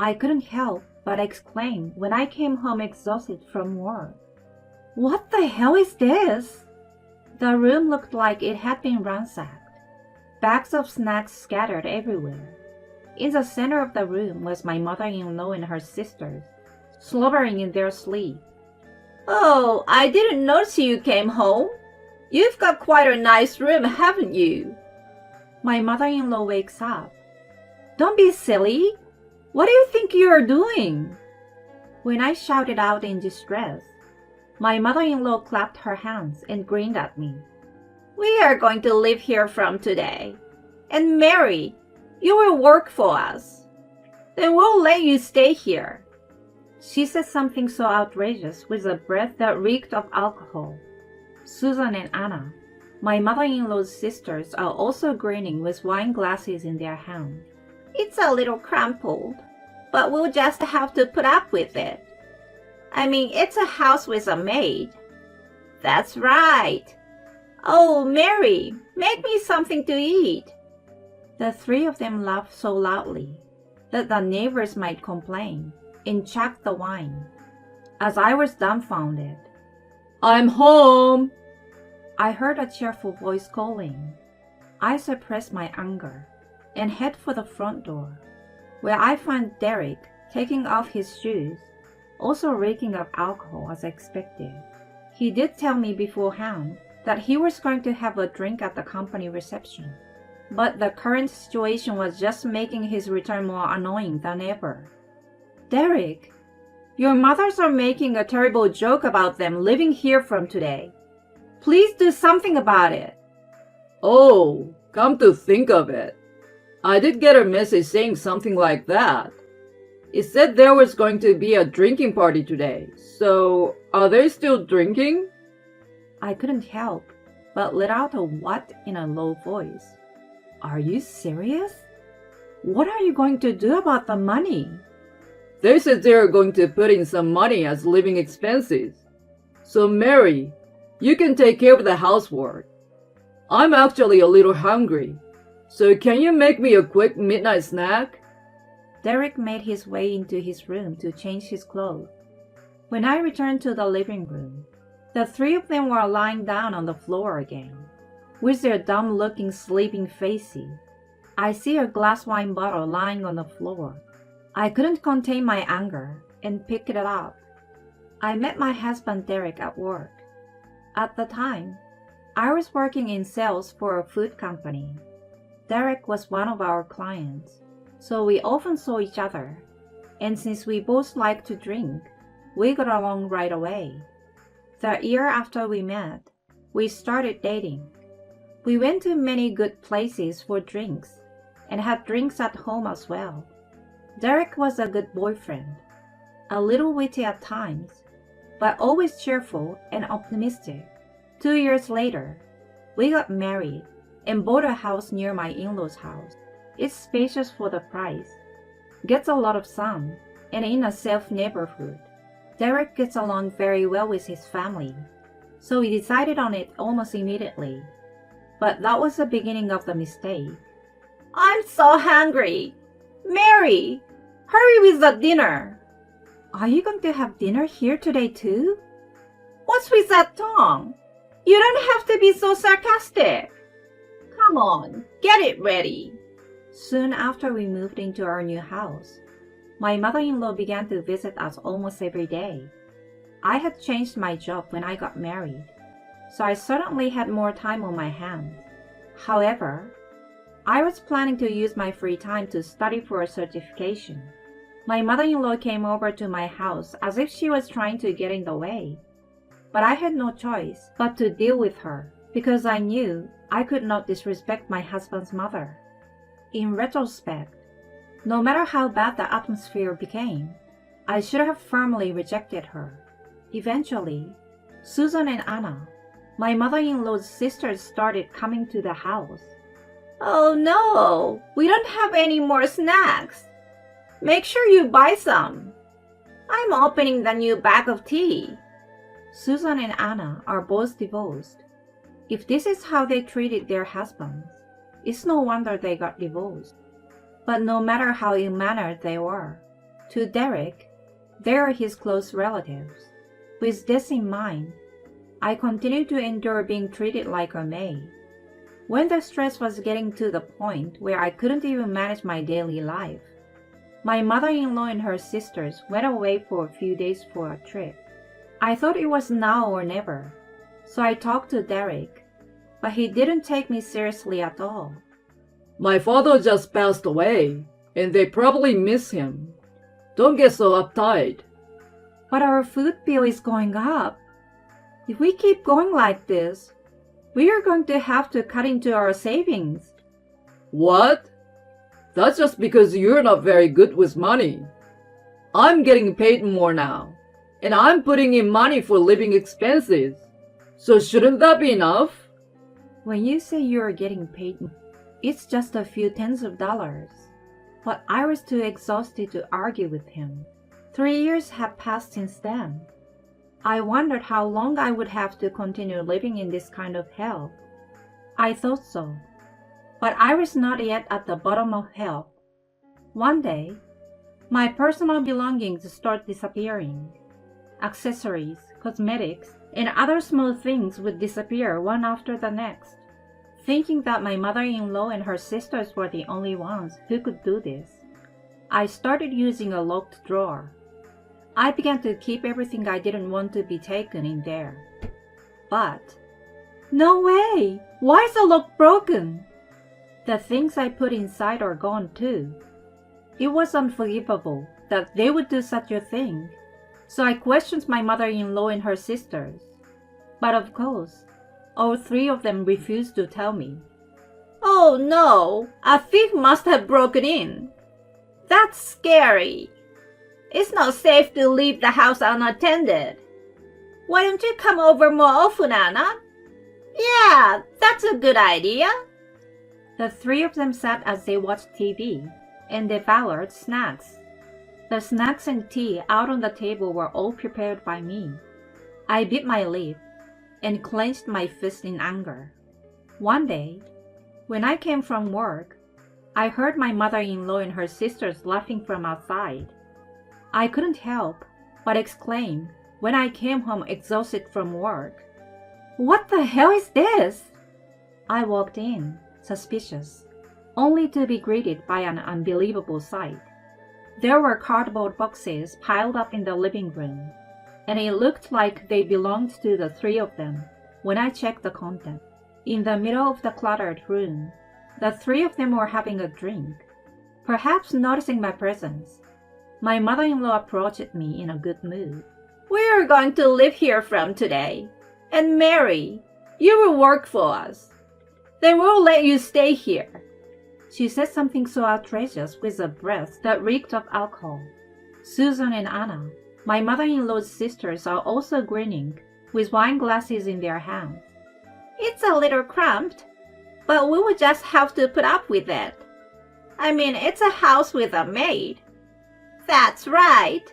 I couldn't help but exclaim when I came home exhausted from work. What the hell is this? The room looked like it had been ransacked. Bags of snacks scattered everywhere. In the center of the room was my mother-in-law and her sisters, slobbering in their sleep. Oh, I didn't notice you came home. You've got quite a nice room, haven't you? My mother-in-law wakes up. Don't be silly. What do you think you're doing? When I shouted out in distress, my mother-in-law clapped her hands and grinned at me. We are going to live here from today. And Mary, you will work for us. Then we'll let you stay here. She said something so outrageous with a breath that reeked of alcohol. Susan and Anna, my mother-in-law's sisters, are also grinning with wine glasses in their hands. It's a little crumpled, but we'll just have to put up with it. I mean, it's a house with a maid. That's right. Oh, Mary, make me something to eat. The three of them laughed so loudly that the neighbors might complain and chucked the wine. As I was dumbfounded, I'm home, I heard a cheerful voice calling. I suppressed my anger and head for the front door, where I found Derek taking off his shoes, also reeking of alcohol as expected. He did tell me beforehand that he was going to have a drink at the company reception, but the current situation was just making his return more annoying than ever. Derek, your mothers are making a terrible joke about them living here from today. Please do something about it. Oh, come to think of it, I did get a message saying something like that. It said there was going to be a drinking party today, so are they still drinking? I couldn't help but let out a what in a low voice. Are you serious? What are you going to do about the money? They said they are going to put in some money as living expenses. So Mary, you can take care of the housework. I'm actually a little hungry, so can you make me a quick midnight snack? Derek made his way into his room to change his clothes. When I returned to the living room, the three of them were lying down on the floor again, with their dumb-looking sleeping faces. I see a glass wine bottle lying on the floor. I couldn't contain my anger and picked it up. I met my husband Derek at work. At the time, I was working in sales for a food company. Derek was one of our clients, so we often saw each other, and since we both liked to drink, we got along right away. The year after we met, we started dating. We went to many good places for drinks and had drinks at home as well. Derek was a good boyfriend, a little witty at times, but always cheerful and optimistic. 2 years later, we got married and bought a house near my in-laws' house. It's spacious for the price, gets a lot of sun, and in a safe neighborhood. Derek gets along very well with his family, so we decided on it almost immediately. But that was the beginning of the mistake. I'm so hungry. Mary, hurry with the dinner. Are you going to have dinner here today too? What's with that tongue? You don't have to be so sarcastic. Come on, get it ready. Soon after we moved into our new house, my mother-in-law began to visit us almost every day. I had changed my job when I got married, so I certainly had more time on my hands. However, I was planning to use my free time to study for a certification. My mother-in-law came over to my house as if she was trying to get in the way, but I had no choice but to deal with her because I knew I could not disrespect my husband's mother. In retrospect, no matter how bad the atmosphere became, I should have firmly rejected her. Eventually, Susan and Anna, my mother-in-law's sisters, started coming to the house. Oh no, we don't have any more snacks. Make sure you buy some. I'm opening the new bag of tea. Susan and Anna are both divorced. If this is how they treated their husbands, it's no wonder they got divorced. But no matter how ill-mannered they were, To Derek, they are his close relatives. With this in mind, I continued to endure being treated like a maid. When the stress was getting to the point where I couldn't even manage my daily life, my mother-in-law and her sisters went away for a few days for a trip. I thought it was now or never, so I talked to Derek, but he didn't take me seriously at all. My father just passed away, and they probably miss him. Don't get so uptight. But our food bill is going up. If we keep going like this, we are going to have to cut into our savings. What? That's just because you're not very good with money. I'm getting paid more now, and I'm putting in money for living expenses. So shouldn't that be enough? When you say you are getting paid, it's just a few tens of dollars. But I was too exhausted to argue with him. 3 years had passed since then. I wondered how long I would have to continue living in this kind of hell. I thought so, but I was not yet at the bottom of hell. One day, my personal belongings started disappearing. Accessories, cosmetics, and other small things would disappear one after the next. Thinking that my mother-in-law and her sisters were the only ones who could do this, I started using a locked drawer. I began to keep everything I didn't want to be taken in there. But, no way! Why is the lock broken? The things I put inside are gone too. It was unforgivable that they would do such a thing, so I questioned my mother-in-law and her sisters. But of course, all three of them refused to tell me. Oh no, a thief must have broken in. That's scary. It's not safe to leave the house unattended. Why don't you come over more often, Anna? Yeah, that's a good idea. The three of them sat as they watched TV and devoured snacks. The snacks and tea out on the table were all prepared by me. I bit my lip and clenched my fist in anger. One day, when I came from work, I heard my mother-in-law and her sisters laughing from outside. I couldn't help but exclaim when I came home exhausted from work. "What the hell is this?" I walked in, suspicious, only to be greeted by an unbelievable sight. There were cardboard boxes piled up in the living room, and it looked like they belonged to the three of them when I checked the content. In the middle of the cluttered room, the three of them were having a drink. Perhaps noticing my presence, my mother-in-law approached me in a good mood. We're going to live here from today. And Mary, you will work for us. Then we'll let you stay here. She said something so outrageous with a breath that reeked of alcohol. Susan and Anna, my mother-in-law's sisters, are also grinning, with wine glasses in their hands. It's a little cramped, but we will just have to put up with it. I mean, it's a house with a maid. That's right.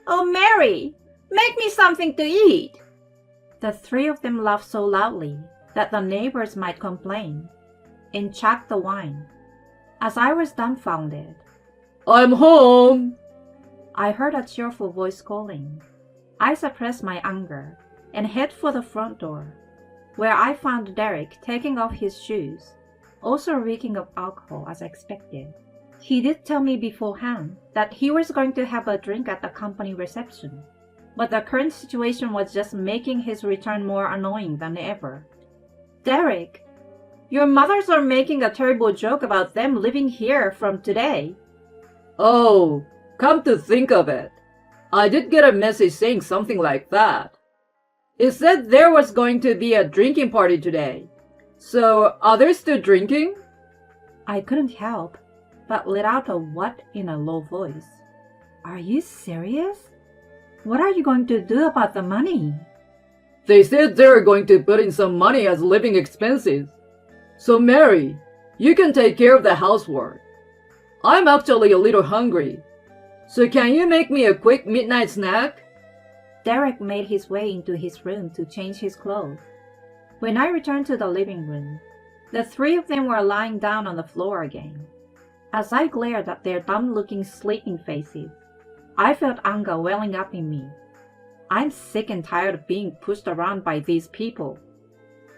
Oh, Mary, make me something to eat. The three of them laughed so loudly that the neighbors might complain, and chugged the wine. As I was dumbfounded, I'm home! I heard a cheerful voice calling. I suppressed my anger and headed for the front door, where I found Derek taking off his shoes, also reeking of alcohol as expected. He did tell me beforehand that he was going to have a drink at the company reception, but the current situation was just making his return more annoying than ever. "Derek, your mothers are making a terrible joke about them living here from today." Oh, come to think of it, I did get a message saying something like that. It said there was going to be a drinking party today. So, are they still drinking? I couldn't help but let out a "what" in a low voice. "Are you serious? What are you going to do about the money?" They said they were going to put in some money as living expenses. So Mary, you can take care of the housework. I'm actually a little hungry. So can you make me a quick midnight snack? Derek made his way into his room to change his clothes. When I returned to the living room, the three of them were lying down on the floor again. As I glared at their dumb-looking sleeping faces, I felt anger welling up in me. I'm sick and tired of being pushed around by these people.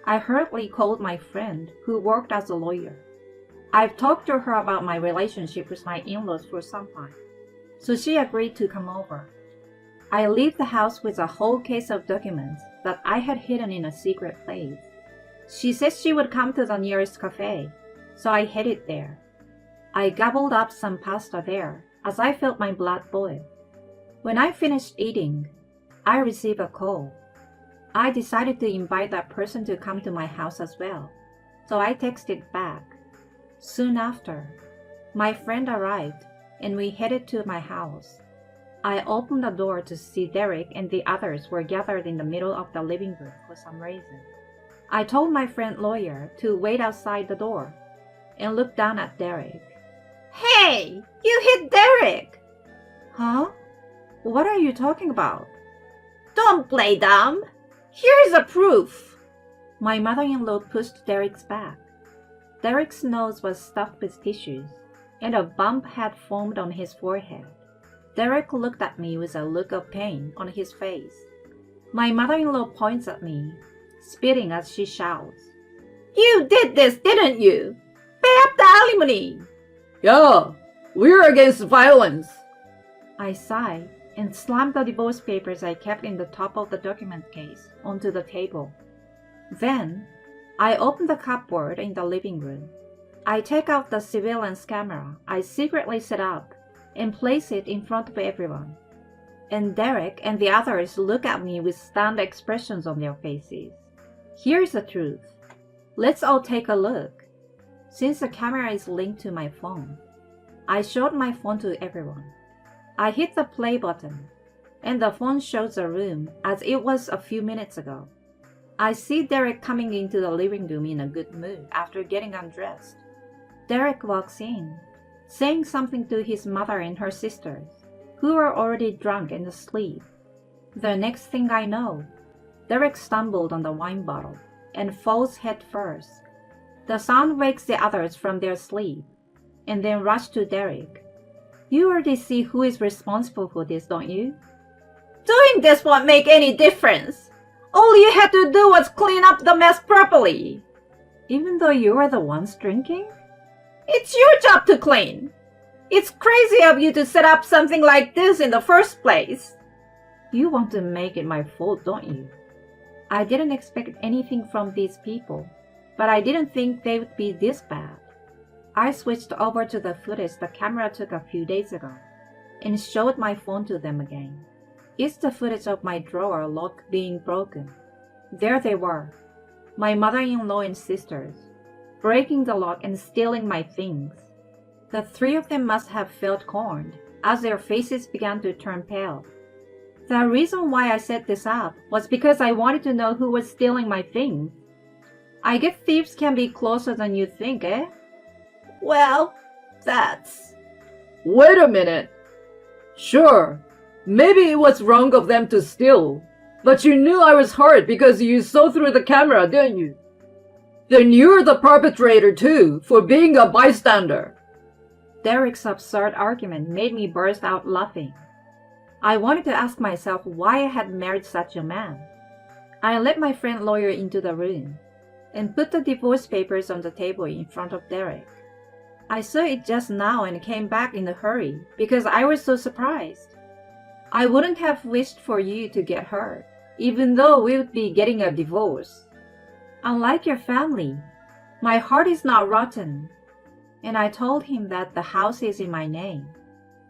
I hurriedly called my friend, who worked as a lawyer. I've talked to her about my relationship with my in-laws for some time, so she agreed to come over. I left the house with a whole case of documents that I had hidden in a secret place. She said she would come to the nearest cafe, so I headed there. I gobbled up some pasta there as I felt my blood boil. When I finished eating, I received a call. I decided to invite that person to come to my house as well, so I texted back. Soon after, my friend arrived and we headed to my house. I opened the door to see Derek and the others were gathered in the middle of the living room for some reason. I told my friend lawyer to wait outside the door and looked down at Derek. Hey, you hit Derek! Huh? What are you talking about? Don't play dumb. Here's a proof. My mother-in-law pushed Derek's back. Derek's nose was stuffed with tissues, and a bump had formed on his forehead. Derek looked at me with a look of pain on his face. My mother-in-law points at me, spitting as she shouts, You did this, didn't you? Pay up the alimony. Yeah, we're against violence. I sighed and slammed the divorce papers I kept in the top of the document case onto the table. Then, I opened the cupboard in the living room. I take out the surveillance camera I secretly set up and place it in front of everyone. And Derek and the others look at me with stunned expressions on their faces. Here's the truth. Let's all take a look. Since the camera is linked to my phone, I showed my phone to everyone. I hit the play button, and the phone shows the room as it was a few minutes ago. I see Derek coming into the living room in a good mood after getting undressed. Derek walks in, saying something to his mother and her sisters, who are already drunk and asleep. The next thing I know, Derek stumbled on the wine bottle and falls head first. The sound wakes the others from their sleep, and then rush to Derek. You already see who is responsible for this, don't you? Doing this won't make any difference. All you had to do was clean up the mess properly. Even though you are the ones drinking? It's your job to clean. It's crazy of you to set up something like this in the first place. You want to make it my fault, don't you? I didn't expect anything from these people, but I didn't think they would be this bad. I switched over to the footage the camera took a few days ago and showed my phone to them again. It's the footage of my drawer lock being broken. There they were, my mother-in-law and sisters, breaking the lock and stealing my things. The three of them must have felt cornered as their faces began to turn pale. The reason why I set this up was because I wanted to know who was stealing my things. I guess thieves can be closer than you think, eh? Well, that's... Wait a minute. Sure, maybe it was wrong of them to steal, but you knew I was hurt because you saw through the camera, didn't you? Then you're the perpetrator too, for being a bystander. Derek's absurd argument made me burst out laughing. I wanted to ask myself why I had married such a man. I let my friend lawyer into the room and put the divorce papers on the table in front of Derek. I saw it just now and came back in a hurry because I was so surprised. I wouldn't have wished for you to get hurt, even though we would be getting a divorce. Unlike your family, my heart is not rotten. And I told him that the house is in my name.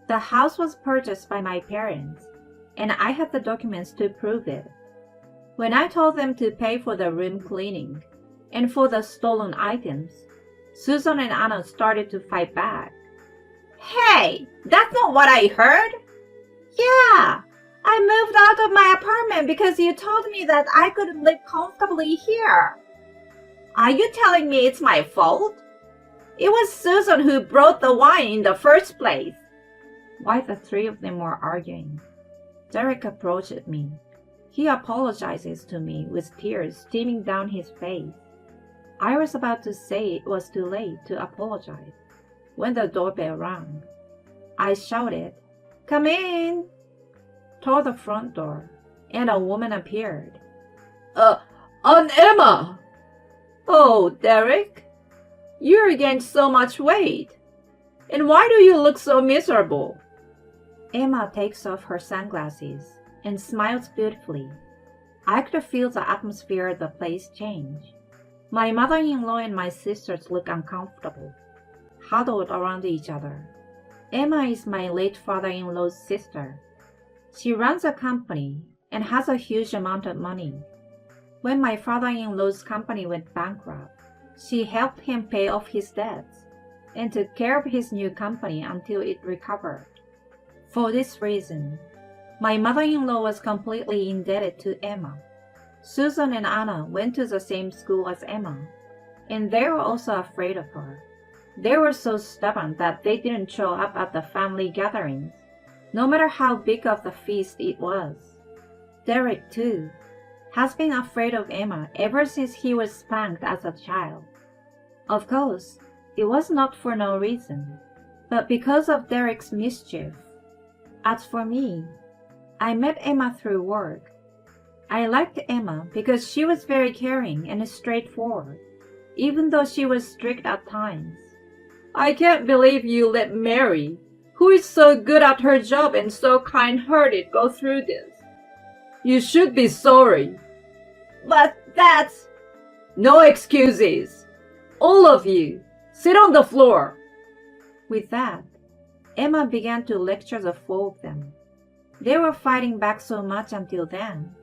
The house was purchased by my parents, and I had the documents to prove it. When I told them to pay for the room cleaning and for the stolen items, Susan and Anna started to fight back. Hey, that's not what I heard. Yeah, I moved out of my apartment because you told me that I could live comfortably here. Are you telling me it's my fault? It was Susan who brought the wine in the first place. While the three of them were arguing, Derek approached me. He apologizes to me with tears streaming down his face. I was about to say it was too late to apologize when the doorbell rang. I shouted, Come in, toward the front door, and a woman appeared. Aunt Emma! Oh, Derek, you gained so much weight. And why do you look so miserable? Emma takes off her sunglasses and smiles beautifully. I could feel the atmosphere of the place change. My mother-in-law and my sisters look uncomfortable, huddled around each other. Emma is my late father-in-law's sister. She runs a company and has a huge amount of money. When my father-in-law's company went bankrupt, she helped him pay off his debts and took care of his new company until it recovered. For this reason, my mother-in-law was completely indebted to Emma. Susan and Anna went to the same school as Emma, and they were also afraid of her. They were so stubborn that they didn't show up at the family gatherings, no matter how big of the feast it was. Derek, too, has been afraid of Emma ever since he was spanked as a child. Of course, it was not for no reason, but because of Derek's mischief. As for me, I met Emma through work. I liked Emma because she was very caring and straightforward, even though she was strict at times. I can't believe you let Mary, who is so good at her job and so kind-hearted, go through this. You should be sorry. But that's... No excuses. All of you, sit on the floor. With that, Emma began to lecture the four of them. They were fighting back so much until then,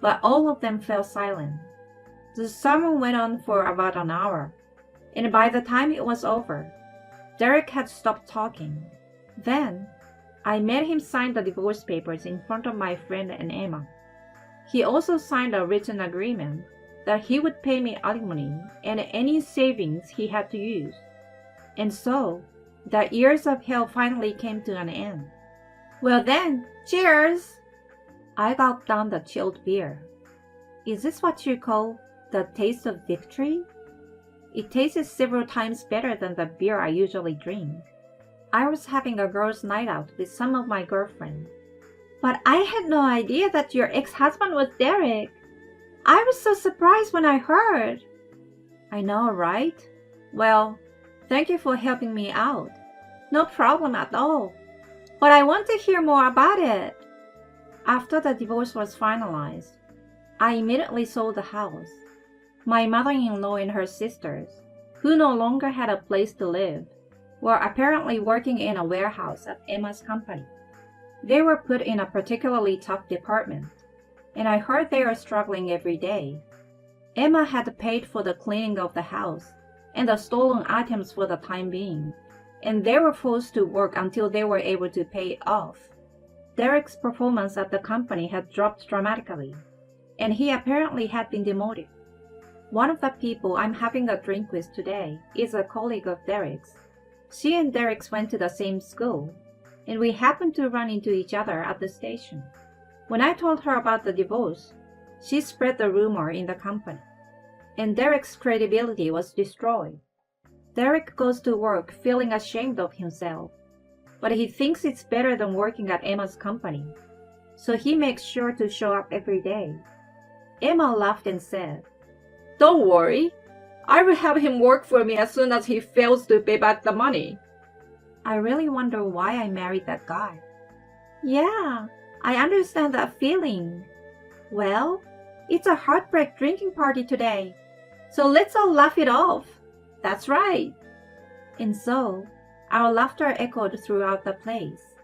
but all of them fell silent. The sermon went on for about an hour, and by the time it was over, Derek had stopped talking. Then, I made him sign the divorce papers in front of my friend and Emma. He also signed a written agreement that he would pay me alimony and any savings he had to use. And so, the years of hell finally came to an end. Well then, cheers! I gulped down the chilled beer. Is this what you call the taste of victory? It tasted several times better than the beer I usually drink. I was having a girls' night out with some of my girlfriends. But I had no idea that your ex-husband was Derek. I was so surprised when I heard. I know, right? Well, thank you for helping me out. No problem at all. But I want to hear more about it. After the divorce was finalized, I immediately sold the house. My mother-in-law and her sisters, who no longer had a place to live, were apparently working in a warehouse at Emma's company. They were put in a particularly tough department, and I heard they are struggling every day. Emma had paid for the cleaning of the house and the stolen items for the time being, and they were forced to work until they were able to pay it off. Derek's performance at the company had dropped dramatically, and he apparently had been demoted. One of the people I'm having a drink with today is a colleague of Derek's. She and Derek's went to the same school, and we happened to run into each other at the station. When I told her about the divorce, she spread the rumor in the company, and Derek's credibility was destroyed. Derek goes to work feeling ashamed of himself, but he thinks it's better than working at Emma's company, so he makes sure to show up every day. Emma laughed and said, "Don't worry, I will have him work for me as soon as he fails to pay back the money." I really wonder why I married that guy. Yeah, I understand that feeling. Well, it's a heartbreak drinking party today, so let's all laugh it off. That's right. And so, our laughter echoed throughout the place.